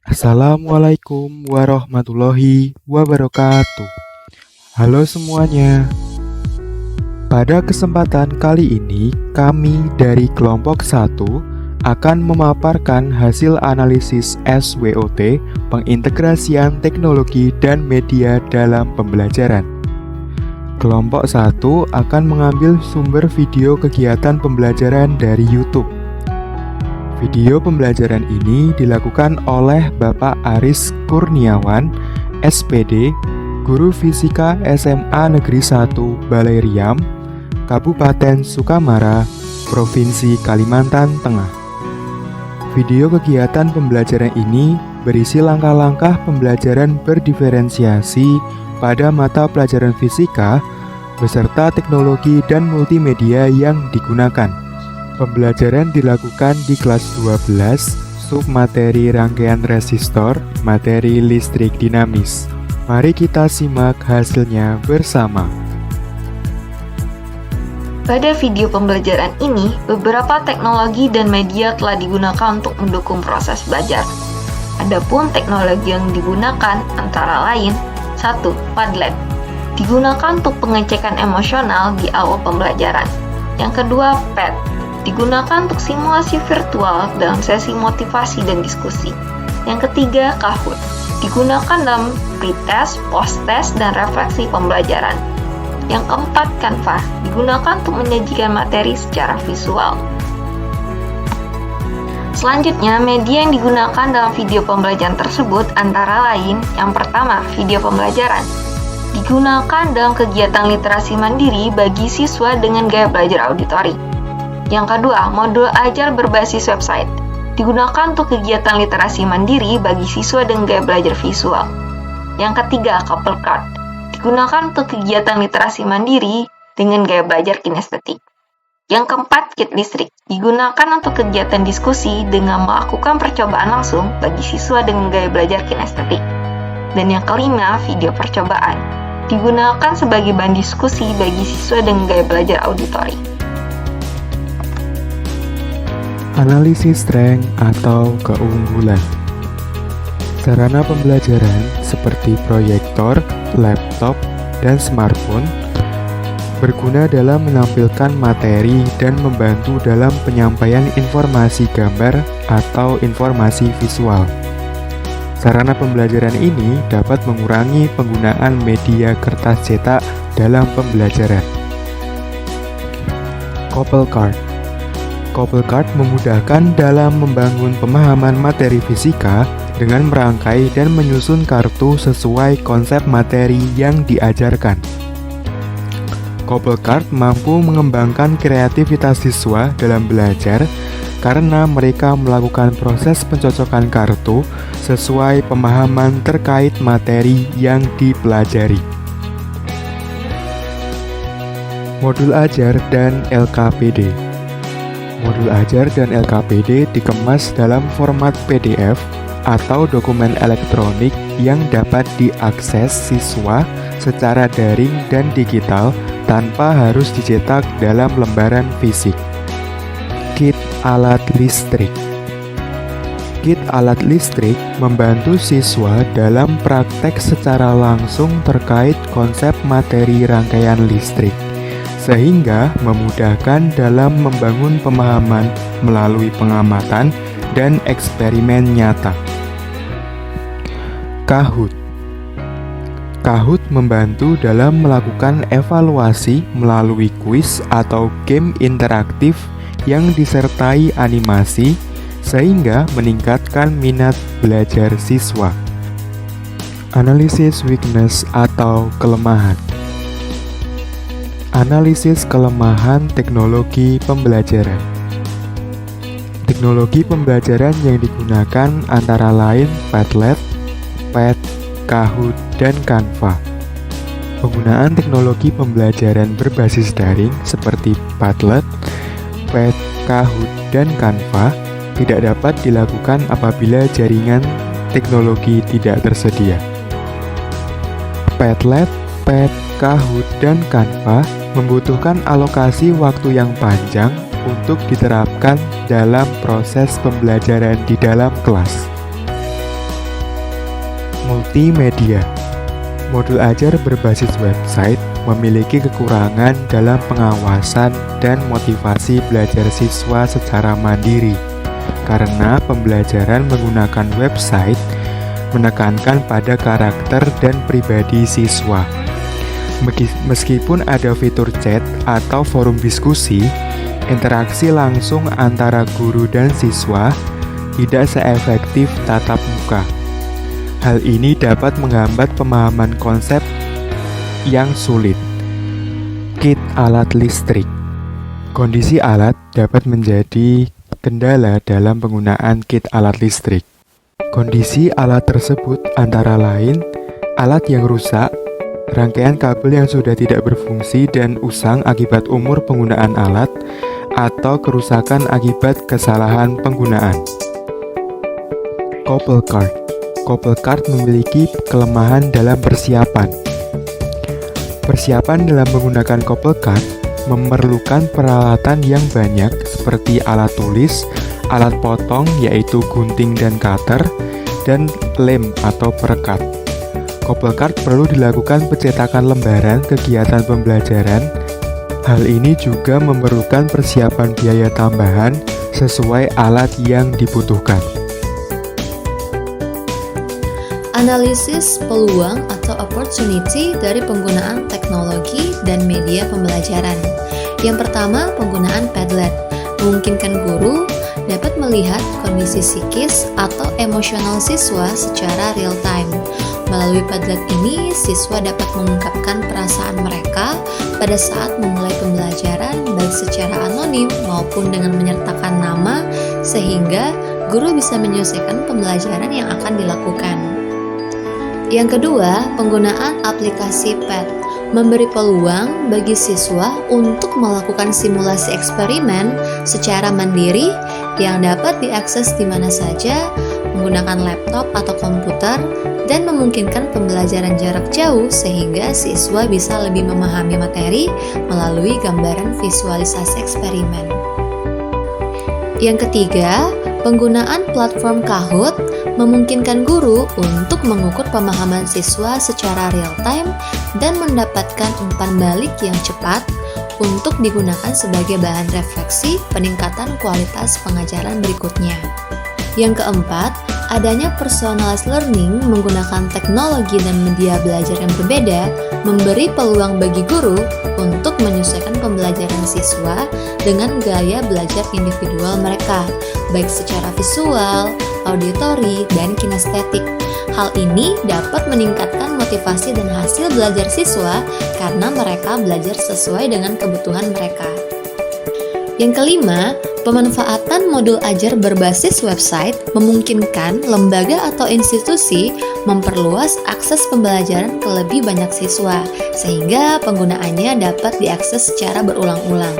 Assalamualaikum warahmatullahi wabarakatuh. Halo semuanya. Pada kesempatan kali ini, kami dari kelompok 1 akan memaparkan hasil analisis SWOT pengintegrasian teknologi dan media dalam pembelajaran. Kelompok 1 akan mengambil sumber video kegiatan pembelajaran dari YouTube. Video pembelajaran ini dilakukan oleh Bapak Aris Kurniawan, SPD, Guru Fisika SMA Negeri 1 Balai Riam, Kabupaten Sukamara, Provinsi Kalimantan Tengah. Video kegiatan pembelajaran ini berisi langkah-langkah pembelajaran berdiferensiasi pada mata pelajaran fisika beserta teknologi dan multimedia yang digunakan. Pembelajaran dilakukan di kelas 12, submateri rangkaian resistor, materi listrik dinamis. Mari kita simak hasilnya bersama. Pada video pembelajaran ini, beberapa teknologi dan media telah digunakan untuk mendukung proses belajar. Adapun teknologi yang digunakan antara lain: 1. Padlet, digunakan untuk pengecekan emosional di awal pembelajaran. Yang kedua, PET, digunakan untuk simulasi virtual dalam sesi motivasi dan diskusi. Yang ketiga, Kahoot, digunakan dalam pretest, post-test, dan refleksi pembelajaran. Yang keempat, Canva, digunakan untuk menyajikan materi secara visual. Selanjutnya, media yang digunakan dalam video pembelajaran tersebut antara lain: yang pertama, video pembelajaran, digunakan dalam kegiatan literasi mandiri bagi siswa dengan gaya belajar auditori. Yang kedua, modul ajar berbasis website, digunakan untuk kegiatan literasi mandiri bagi siswa dengan gaya belajar visual. Yang ketiga, couple card, digunakan untuk kegiatan literasi mandiri dengan gaya belajar kinestetik. Yang keempat, kit listrik, digunakan untuk kegiatan diskusi dengan melakukan percobaan langsung bagi siswa dengan gaya belajar kinestetik. Dan yang kelima, video percobaan, digunakan sebagai bahan diskusi bagi siswa dengan gaya belajar auditori. Analisis strength atau keunggulan. Sarana pembelajaran seperti proyektor, laptop, dan smartphone berguna dalam menampilkan materi dan membantu dalam penyampaian informasi gambar atau informasi visual. Sarana pembelajaran ini dapat mengurangi penggunaan media kertas cetak dalam pembelajaran. Couple card. Couple card memudahkan dalam membangun pemahaman materi fisika dengan merangkai dan menyusun kartu sesuai konsep materi yang diajarkan. Couple card mampu mengembangkan kreativitas siswa dalam belajar karena mereka melakukan proses pencocokan kartu sesuai pemahaman terkait materi yang dipelajari. Modul ajar dan LKPD. Modul ajar dan LKPD dikemas dalam format PDF atau dokumen elektronik yang dapat diakses siswa secara daring dan digital tanpa harus dicetak dalam lembaran fisik. Kit alat listrik. Kit alat listrik membantu siswa dalam praktek secara langsung terkait konsep materi rangkaian listrik, sehingga memudahkan dalam membangun pemahaman melalui pengamatan dan eksperimen nyata. Kahoot. Kahoot membantu dalam melakukan evaluasi melalui kuis atau game interaktif yang disertai animasi, sehingga meningkatkan minat belajar siswa. Analisis weakness atau kelemahan. Analisis kelemahan teknologi pembelajaran. Teknologi pembelajaran yang digunakan antara lain Padlet, PET, Kahoot, dan Canva. Penggunaan teknologi pembelajaran berbasis daring seperti Padlet, PET, Kahoot, dan Canva tidak dapat dilakukan apabila jaringan teknologi tidak tersedia. Padlet, PET, Kahoot, dan Canva membutuhkan alokasi waktu yang panjang untuk diterapkan dalam proses pembelajaran di dalam kelas. multimedia. Modul ajar berbasis website memiliki kekurangan dalam pengawasan dan motivasi belajar siswa secara mandiri, karena pembelajaran menggunakan website menekankan pada karakter dan pribadi siswa. Meskipun ada fitur chat atau forum diskusi, interaksi langsung antara guru dan siswa tidak seefektif tatap muka. Hal ini dapat menghambat pemahaman konsep yang sulit. Kit alat listrik. Kondisi alat dapat menjadi kendala dalam penggunaan kit alat listrik. Kondisi alat tersebut antara lain alat yang rusak, rangkaian kabel yang sudah tidak berfungsi dan usang akibat umur penggunaan alat, atau kerusakan akibat kesalahan penggunaan. Couple card. Couple card memiliki kelemahan dalam persiapan. Persiapan dalam menggunakan couple card memerlukan peralatan yang banyak seperti alat tulis, alat potong yaitu gunting dan cutter, dan lem atau perekat. Couple card perlu dilakukan pencetakan lembaran kegiatan pembelajaran. Hal ini juga memerlukan persiapan biaya tambahan sesuai alat yang dibutuhkan. Analisis peluang atau opportunity dari penggunaan teknologi dan media pembelajaran. Yang pertama, penggunaan Padlet memungkinkan guru dapat melihat kondisi psikis atau emosional siswa secara real time. Melalui Padlet ini, siswa dapat mengungkapkan perasaan mereka pada saat memulai pembelajaran baik secara anonim maupun dengan menyertakan nama, sehingga guru bisa menyelesaikan pembelajaran yang akan dilakukan. Yang kedua, penggunaan aplikasi PET memberi peluang bagi siswa untuk melakukan simulasi eksperimen secara mandiri yang dapat diakses di mana saja menggunakan laptop atau komputer dan memungkinkan pembelajaran jarak jauh sehingga siswa bisa lebih memahami materi melalui gambaran visualisasi eksperimen. Yang ketiga, penggunaan platform Kahoot memungkinkan guru untuk mengukur pemahaman siswa secara real time dan mendapatkan umpan balik yang cepat untuk digunakan sebagai bahan refleksi peningkatan kualitas pengajaran berikutnya. Yang keempat, adanya personalized learning menggunakan teknologi dan media belajar yang berbeda memberi peluang bagi guru untuk menyesuaikan pembelajaran siswa dengan gaya belajar individual mereka, baik secara visual, auditori, dan kinestetik. Hal ini dapat meningkatkan motivasi dan hasil belajar siswa karena mereka belajar sesuai dengan kebutuhan mereka. Yang kelima, pemanfaatan modul ajar berbasis website memungkinkan lembaga atau institusi memperluas akses pembelajaran ke lebih banyak siswa, sehingga penggunaannya dapat diakses secara berulang-ulang.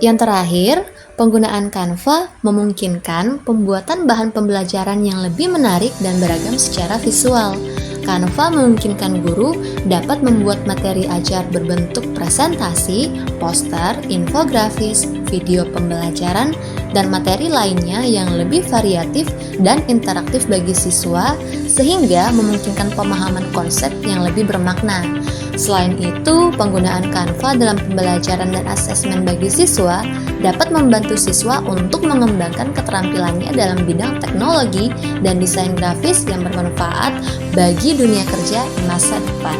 Yang terakhir, penggunaan Canva memungkinkan pembuatan bahan pembelajaran yang lebih menarik dan beragam secara visual. Canva memungkinkan guru dapat membuat materi ajar berbentuk presentasi, poster, infografis, video pembelajaran, dan materi lainnya yang lebih variatif dan interaktif bagi siswa, sehingga memungkinkan pemahaman konsep yang lebih bermakna. Selain itu, penggunaan Canva dalam pembelajaran dan asesmen bagi siswa dapat membantu siswa untuk mengembangkan keterampilannya dalam bidang teknologi dan desain grafis yang bermanfaat bagi dunia kerja masa depan.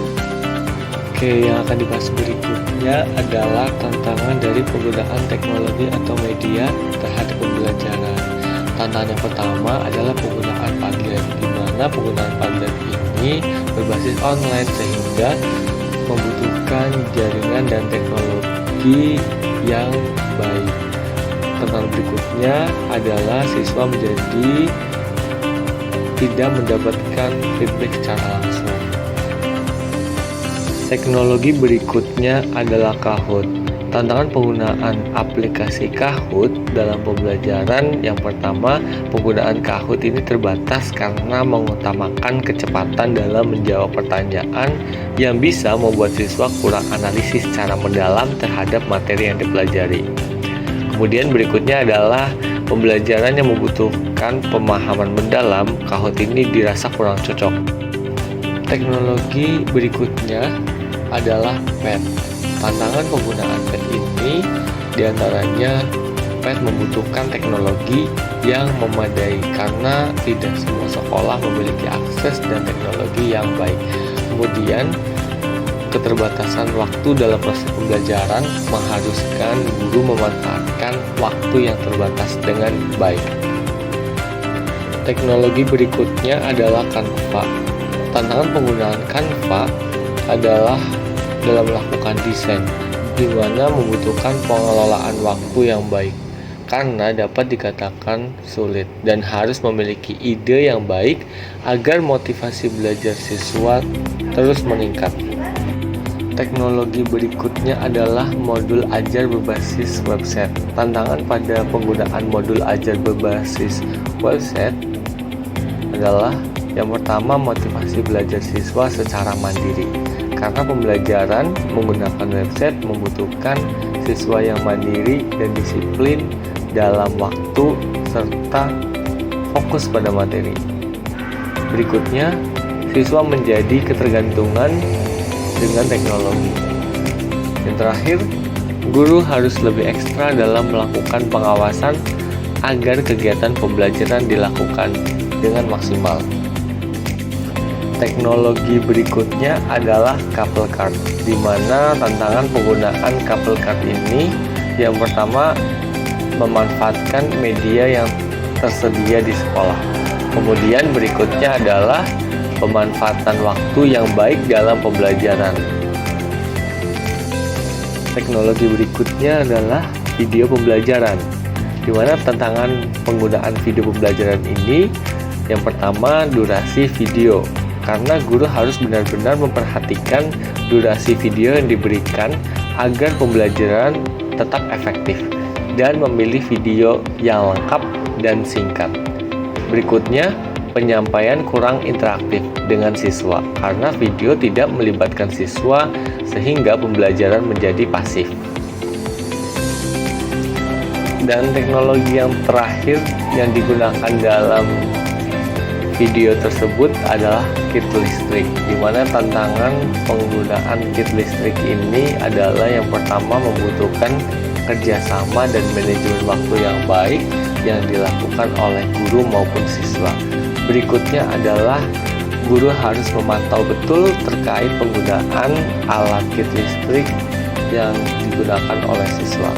Oke, yang akan dibahas berikutnya adalah tantangan dari penggunaan teknologi atau media terhadap pembelajaran. Tantangan yang pertama adalah penggunaan Padlet, di mana penggunaan Padlet ini berbasis online sehingga membutuhkan jaringan dan teknologi yang baik. Tantangan berikutnya adalah siswa menjadi tidak mendapatkan feedback secara langsung. Teknologi berikutnya adalah Kahoot. Tantangan penggunaan aplikasi Kahoot dalam pembelajaran yang pertama, penggunaan Kahoot ini terbatas karena mengutamakan kecepatan dalam menjawab pertanyaan yang bisa membuat siswa kurang analisis secara mendalam terhadap materi yang dipelajari. Kemudian berikutnya adalah pembelajaran yang membutuhkan pemahaman mendalam. Kahoot ini dirasa kurang cocok. Teknologi berikutnya adalah PET. Tantangan penggunaan PET ini diantaranya PET membutuhkan teknologi yang memadai karena tidak semua sekolah memiliki akses dan teknologi yang baik. Kemudian, keterbatasan waktu dalam proses pembelajaran mengharuskan guru memanfaatkan waktu yang terbatas dengan baik. Teknologi berikutnya adalah Canva. Tantangan penggunaan Canva adalah dalam melakukan desain, di mana membutuhkan pengelolaan waktu yang baik karena dapat dikatakan sulit dan harus memiliki ide yang baik agar motivasi belajar siswa terus meningkat. Teknologi berikutnya adalah modul ajar berbasis website. Tantangan pada penggunaan modul ajar berbasis website adalah yang pertama, motivasi belajar siswa secara mandiri. Karena pembelajaran menggunakan website membutuhkan siswa yang mandiri dan disiplin dalam waktu serta fokus pada materi. Berikutnya, siswa menjadi ketergantungan dengan teknologi. Yang terakhir, guru harus lebih ekstra dalam melakukan pengawasan agar kegiatan pembelajaran dilakukan dengan maksimal. Teknologi berikutnya adalah couple card, di mana tantangan penggunaan couple card ini yang pertama memanfaatkan media yang tersedia di sekolah. Kemudian berikutnya adalah pemanfaatan waktu yang baik dalam pembelajaran. Teknologi berikutnya adalah video pembelajaran, di mana tantangan penggunaan video pembelajaran ini yang pertama durasi video, karena guru harus benar-benar memperhatikan durasi video yang diberikan agar pembelajaran tetap efektif dan memilih video yang lengkap dan singkat. Berikutnya, penyampaian kurang interaktif dengan siswa karena video tidak melibatkan siswa sehingga pembelajaran menjadi pasif. Dan teknologi yang terakhir yang digunakan dalam video tersebut adalah kit listrik, di mana tantangan penggunaan kit listrik ini adalah yang pertama membutuhkan kerjasama dan manajemen waktu yang baik yang dilakukan oleh guru maupun siswa. Berikutnya adalah guru harus memantau betul terkait penggunaan alat kit listrik yang digunakan oleh siswa.